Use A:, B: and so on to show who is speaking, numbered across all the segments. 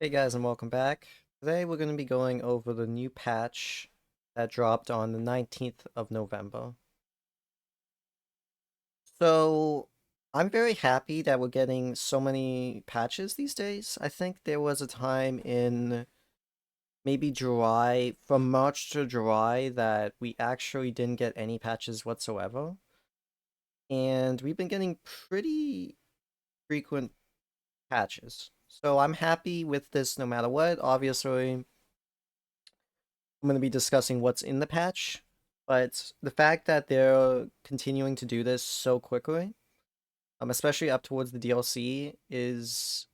A: Hey guys, and welcome back. Today we're going to be going over the new patch that dropped on the 19th of November. So, I'm very happy that we're getting so many patches these days. I think there was a time in maybe July, from March to July, that we actually didn't get any patches whatsoever. And we've been getting pretty frequent patches. So I'm happy with this no matter what. Obviously, I'm going to be discussing what's in the patch, but the fact that they're continuing to do this so quickly, especially up towards the DLC, is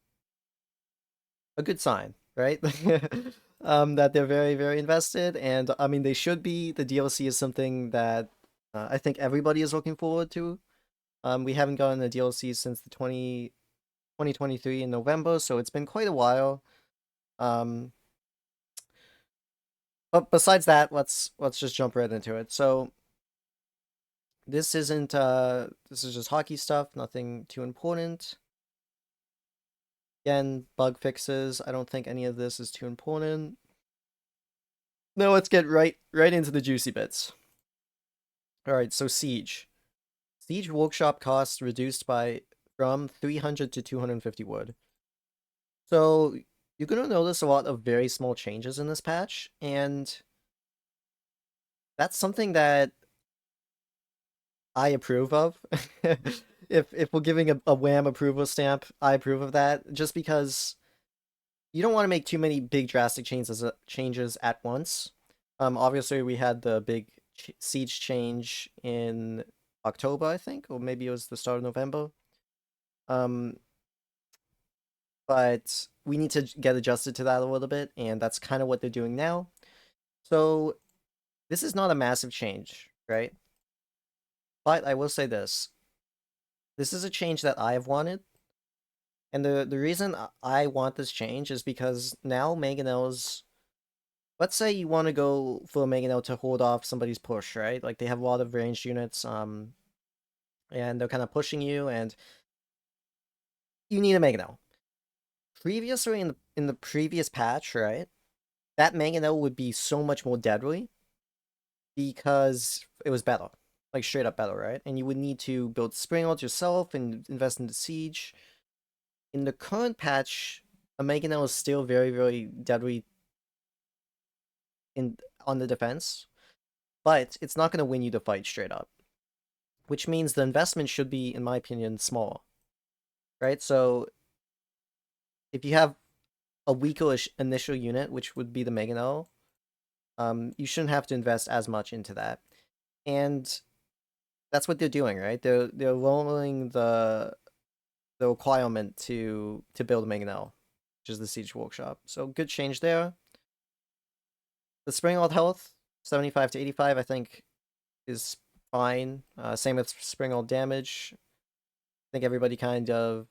A: a good sign, right? That they're very, very invested, and I mean, they should be. The DLC is something that I think everybody is looking forward to. We haven't gotten a DLC since the 2023 in November, so it's been quite a while. Um, but besides that, let's just jump right into it. So this isn't this is just hockey stuff, nothing too important. Again, bug fixes. I don't think any of this is too important. No, let's get right into the juicy bits. All right, so Siege. Siege workshop costs reduced by from 300 to 250 wood. So you're gonna notice a lot of very small changes in this patch, and that's something that I approve of. If we're giving a wham approval stamp, I approve of that. Just because you don't want to make too many big drastic changes at once. Obviously we had the big siege change in October, I think, or maybe it was the start of November. Um, but we need to get adjusted to that a little bit, and that's kind of what they're doing now. So this is not a massive change, right? But I will say this. This is a change that I've wanted. And the reason I want this change is because now mangonels, let's say you want to go for a mangonel to hold off somebody's push, right? Like they have a lot of ranged units, and they're kind of pushing you, and you need a mangonel. Previously, in the previous patch, right, that mangonel would be so much more deadly because it was better, like straight up better, right? And you would need to build springholds yourself and invest in the siege. In the current patch, a mangonel is still very, very deadly in on the defense, but it's not going to win you the fight straight up, which means the investment should be, in my opinion, small, right? So if you have a weaker initial unit, which would be the Mangonel, you shouldn't have to invest as much into that. And that's what they're doing, right? They're lowering the requirement to build a Mangonel, which is the Siege Workshop. So good change there. The Springald health, 75 to 85, I think is fine. Same with Springald damage. I think everybody kind of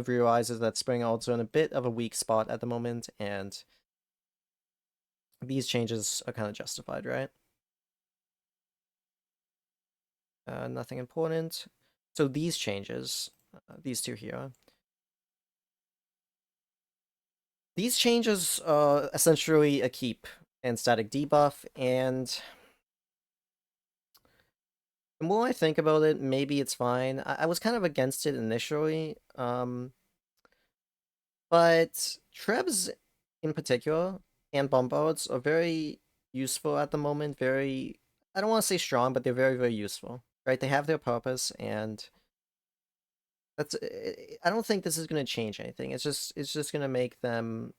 A: realizes that Springalds are in a bit of a weak spot at the moment, and these changes are kind of justified, right? Nothing important. So these changes, these two here, these changes are essentially a keep and static debuff, and the more I think about it, maybe it's fine. I was kind of against it initially, but Trebs in particular and Bombards are very useful at the moment. Very, I don't want to say strong, but they're very, very useful, right? They have their purpose, and I don't think this is going to change anything. It's just going to make them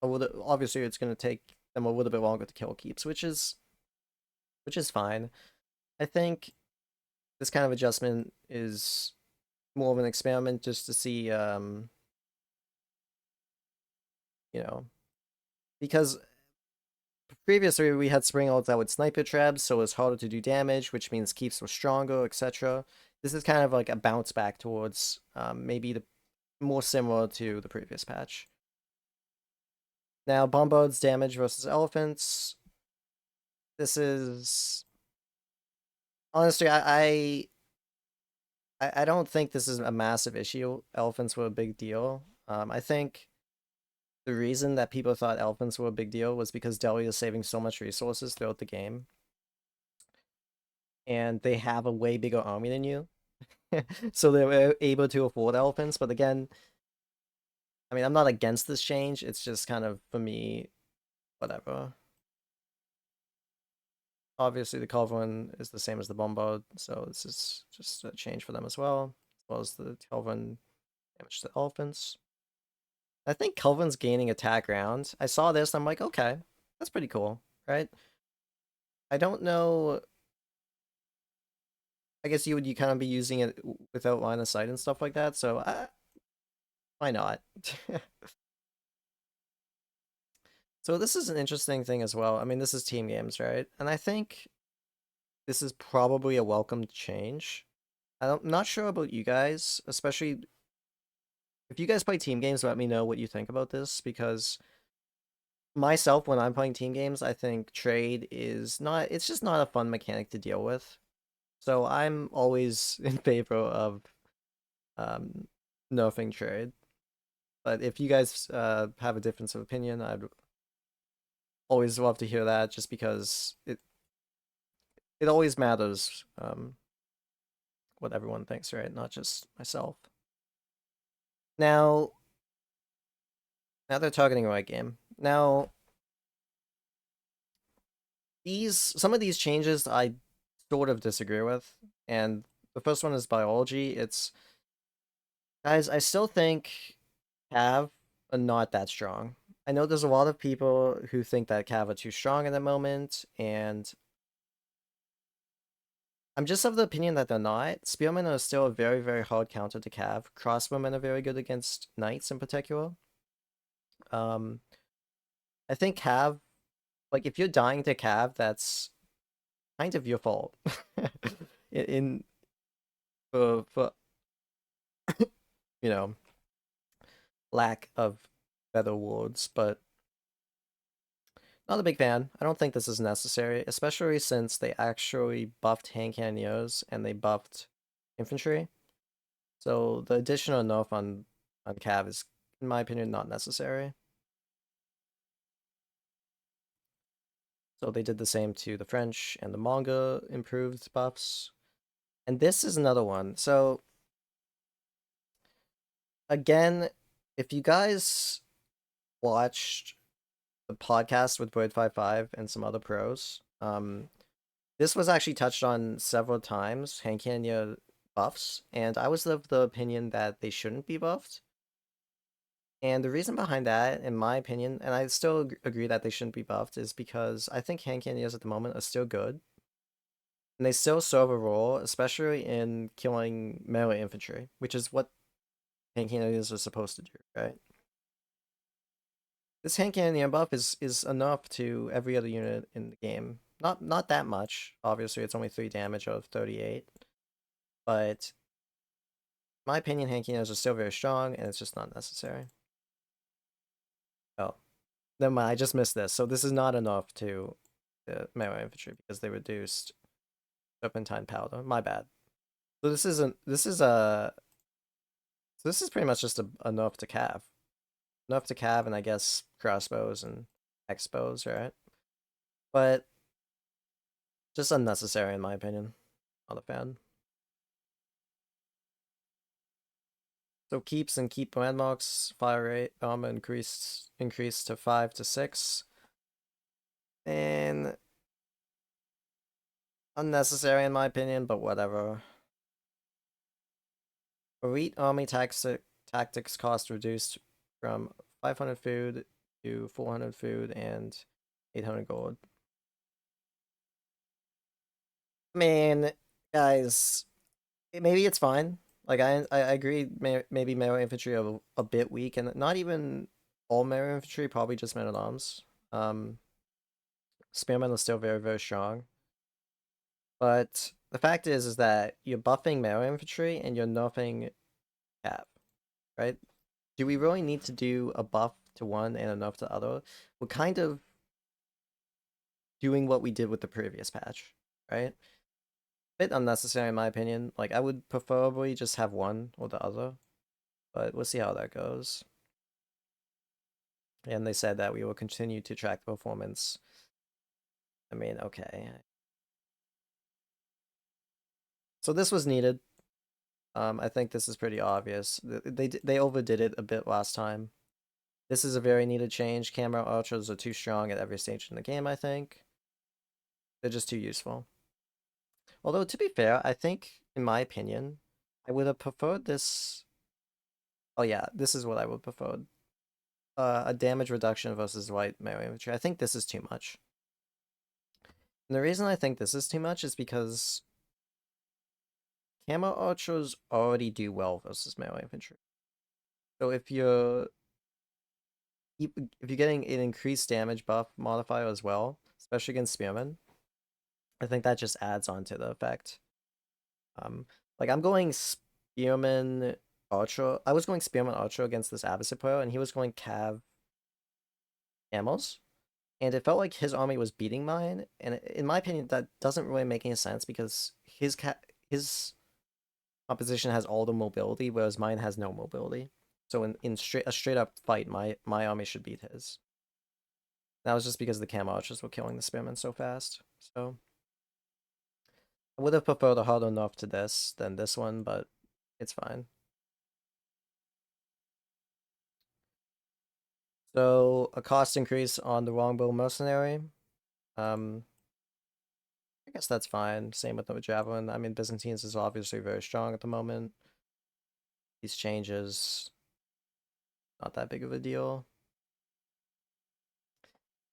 A: a little. Obviously, it's going to take them a little bit longer to kill keeps, which is fine. I think this kind of adjustment is more of an experiment just to see, you know, because previously we had spring ults that would snipe your traps, so it was harder to do damage, which means keeps were stronger, etc. This is kind of like a bounce back towards maybe the more similar to the previous patch. Now, Bombards damage versus elephants. This is honestly, I I don't think this is a massive issue. Elephants were a big deal. I think the reason that people thought elephants were a big deal was because Delhi is saving so much resources throughout the game, and they have a way bigger army than you. So they were able to afford elephants. But again, I mean, I'm not against this change. It's just kind of, for me, whatever. Obviously, the Culverin is the same as the Bombard, so this is just a change for them as well as the Culverin damage to elephants. I think Culverin's gaining attack round. I saw this, I'm like, okay, that's pretty cool, right? I don't know. I guess you kind of be using it without line of sight and stuff like that, so why not? So this is an interesting thing as well. I mean, this is team games, right? And I think this is probably a welcome change. I'm not sure about you guys, especially if you guys play team games, let me know what you think about this, because myself, when I'm playing team games, I think trade is not, it's just not a fun mechanic to deal with. So I'm always in favor of um, nerfing trade. But if you guys have a difference of opinion, I'd always love to hear that, just because it always matters what everyone thinks, right? Not just myself. Now, now they're targeting right game. Now, some of these changes I sort of disagree with, and the first one is biology. It's, guys, I still think Cav are not that strong. I know there's a lot of people who think that Cav are too strong in the moment, and I'm just of the opinion that they're not. Spearmen are still a very, very hard counter to Cav. Crossbowmen are very good against knights in particular. Um, I think Cav, like, if you're dying to Cav, that's kind of your fault. in for you know, lack of better words, but not a big fan. I don't think this is necessary, especially since they actually buffed hand cannoneers and they buffed infantry. So the additional nerf on Cav is, in my opinion, not necessary. So they did the same to the French and the Manga improved buffs. And this is another one. So again, if you guys watched the podcast with Void55 and some other pros, this was actually touched on several times, hand cannoneer buffs, and I was of the opinion that they shouldn't be buffed. And the reason behind that, in my opinion, and I still agree that they shouldn't be buffed, is because I think hand cannoneers at the moment are still good. And they still serve a role, especially in killing melee infantry, which is what hand cannoneers are supposed to do, right? This hand cannoneer buff is enough to every other unit in the game. Not that much. Obviously, it's only 3 damage out of 38. But in my opinion, hand cannoneers are still very strong, and it's just not necessary. Oh, never mind. I just missed this. So this is not enough to melee infantry because they reduced serpentine powder. My bad. So this isn't. This is a. So this is pretty much just a nerf to cav. Nerf to cav, and I guess crossbows and X-bows, right? But just unnecessary in my opinion. Not a fan. So keeps and keep landmarks fire rate increased to 5 to 6. And unnecessary in my opinion, but whatever. Elite army tactics cost reduced from 500 food to 400 food and 800 gold. Man, guys, maybe it's fine. Like I agree. Maybe melee infantry are a bit weak, and not even all melee infantry. Probably just men at arms. Spearmen are still very very strong. But the fact is that you're buffing melee infantry and you're nerfing cap, right? Do we really need to do a buff to one and a nerf to the other? We're kind of doing what we did with the previous patch, right? bit unnecessary in my opinion. Like I would preferably just have one or the other, but we'll see how that goes. And they said that we will continue to track the performance. I mean, okay. So this was needed. I think this is pretty obvious. They overdid it a bit last time. This is a very needed change. Camera ultras are too strong at every stage in the game, I think. They're just too useful. Although, to be fair, I think, in my opinion, I would have preferred this. Oh, yeah, this is what I would prefer. A damage reduction versus light melee infantry. I think this is too much. And the reason I think this is too much is because camo ultras already do well versus melee infantry. So if you're getting an increased damage buff modifier as well, especially against spearmen, I think that just adds on to the effect. Um, like I'm going spearman ultra. I was going spearman ultra against this Abbasid player, and he was going cav camels, and it felt like his army was beating mine. And in my opinion, that doesn't really make any sense because his opposition has all the mobility, whereas mine has no mobility. So in straight up fight, my army should beat his. That was just because the camo archers were killing the spearmen so fast. So I would have preferred a harder nerf to this than this one, but it's fine. So a cost increase on the Longbow Mercenary. Um, I guess that's fine. Same with the Javelin. I mean, Byzantines is obviously very strong at the moment. These changes, not that big of a deal.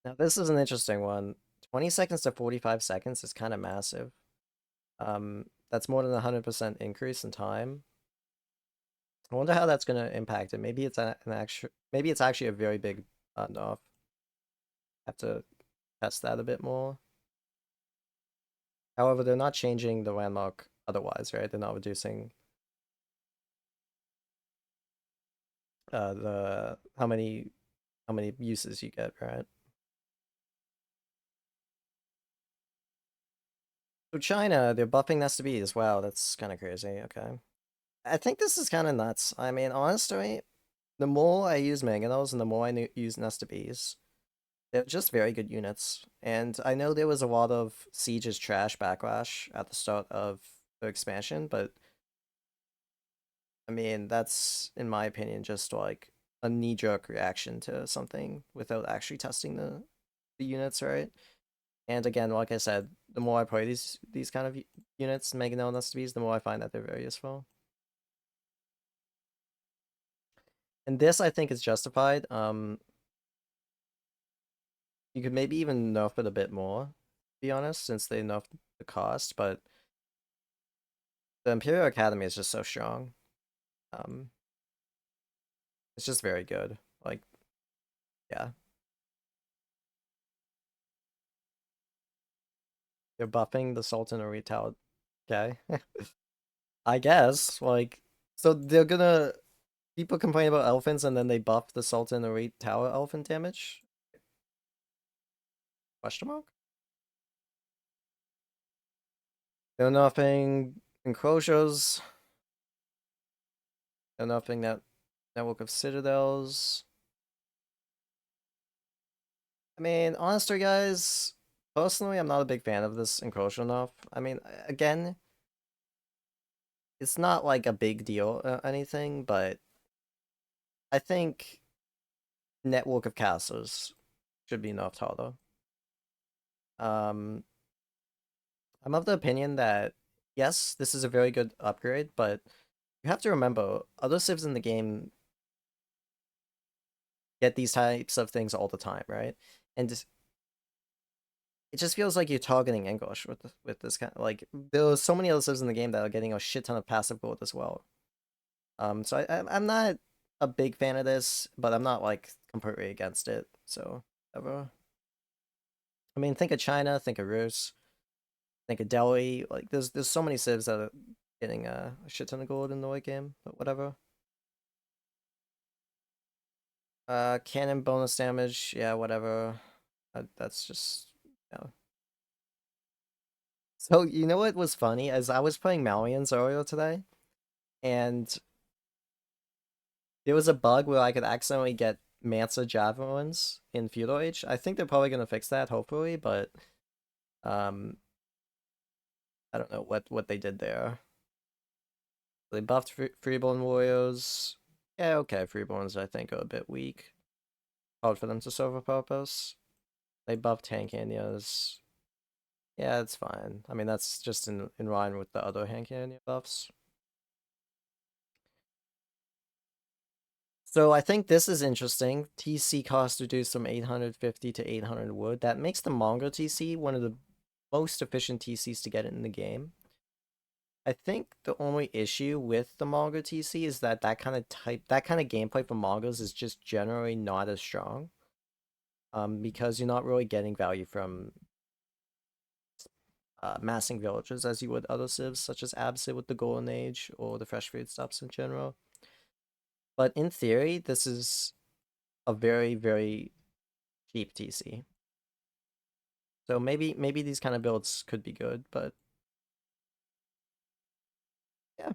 A: Now this is an interesting one. 20 seconds to 45 seconds is kind of massive. That's more than 100% increase in time. I wonder how that's gonna impact it. Maybe it's maybe it's actually a very big nerf. Have to test that a bit more. However, they're not changing the landmark otherwise, right? They're not reducing the how many uses you get, right? So China, they're buffing Nest Bees. Wow, that's kind of crazy. Okay. I think this is kind of nuts. I mean, honestly, the more I use Mangonels and the more I use Nest Bees, they're just very good units. And I know there was a lot of Siege's trash backlash at the start of the expansion, but I mean, that's, in my opinion, just like a knee-jerk reaction to something without actually testing the units, right? And again, like I said, the more I play these kind of units, Mangonel and STBs, the more I find that they're very useful. And this, I think, is justified. You could maybe even nerf it a bit more, to be honest, since they nerfed the cost, but the Imperial Academy is just so strong. Um, it's just very good. Like, yeah. They're buffing the Sultan or Retail. Okay. I guess. Like, so they're gonna people complain about elephants and then they buff the Sultan or Tower elephant damage? Question mark? They're nerfing enclosures. They're nerfing that network of citadels. I mean, honestly, guys, personally, I'm not a big fan of this enclosure nerf. I mean, again, it's not like a big deal or anything, but I think network of castles should be nerfed harder. Um, I'm of the opinion that yes, this is a very good upgrade, but you have to remember other civs in the game get these types of things all the time, right? And it just feels like you're targeting English with this kind of like there are so many other civs in the game that are getting a shit ton of passive gold as well. So I'm not a big fan of this, but I'm not like completely against it. So ever. I mean, think of China, think of Rus, think of Delhi. Like there's so many civs that are getting a shit ton of gold in the late game, but whatever. Cannon bonus damage, yeah, whatever. That's just, you know, So you know what was funny? As I was playing Malians earlier today, and there was a bug where I could accidentally get Mansa Javelins in Feudal Age. I think they're probably gonna fix that, hopefully, but um, I don't know what they did there. They buffed Freeborn Warriors. Yeah, okay, Freeborns I think are a bit weak. Hard for them to serve a purpose. They buffed Tank Indias. Yeah, it's fine. I mean, that's just in line with the other Hank India buffs. So I think this is interesting. TC cost reduced from 850 to 800 wood. That makes the Mongol TC one of the most efficient TCs to get in the game. I think the only issue with the Mongol TC is that that kind of gameplay for Mongols is just generally not as strong. Because you're not really getting value from massing villages as you would other civs, such as Absid with the Golden Age or the Fresh Food Stops in general. But in theory, this is a very, very cheap TC. So maybe these kind of builds could be good, but yeah,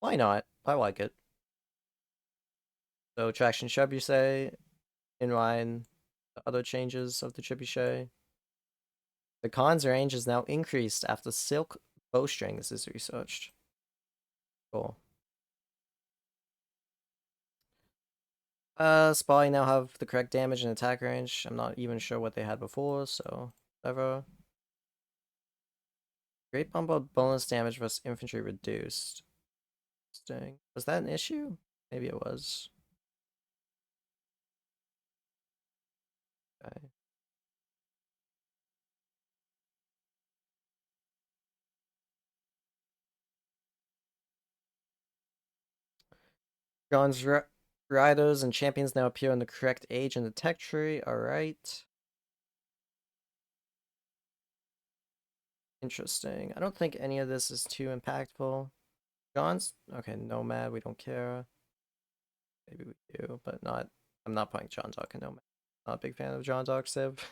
A: why not? I like it. So traction trebuchet, in line, the other changes of the trebuchet. The Khan's range is now increased after silk bowstrings is researched. Cool. Spy now have the correct damage and attack range. I'm not even sure what they had before, so whatever. Great Bumble bonus damage versus infantry reduced. Interesting. Was that an issue? Maybe it was. Okay. John's riders and champions now appear in the correct age in the tech tree. Alright. Interesting. I don't think any of this is too impactful. John's okay, Nomad, we don't care. Maybe we do, but not. I'm not playing John Dark and Nomad. Not a big fan of John Dark Civ.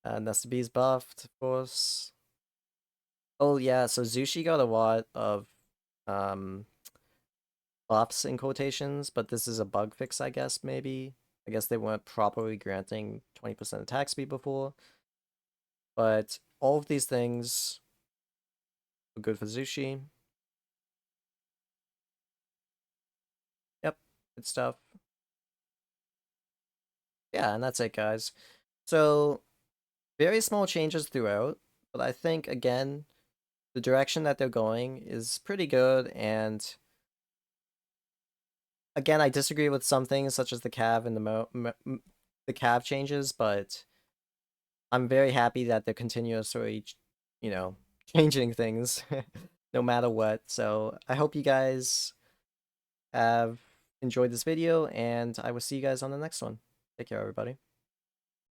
A: Nesta B's buffed, of course. Oh yeah, so Zhu Xi got a lot of um buffs in quotations, but this is a bug fix, I guess, maybe. I guess they weren't properly granting 20% attack speed before. But all of these things are good for Zhu Xi. Yep, good stuff. Yeah, and that's it, guys. So, very small changes throughout, but I think, again, the direction that they're going is pretty good, and again, I disagree with some things, such as the cav and the cav changes, but I'm very happy that they're continuously, you know, changing things no matter what. So I hope you guys have enjoyed this video, and I will see you guys on the next one. Take care, everybody.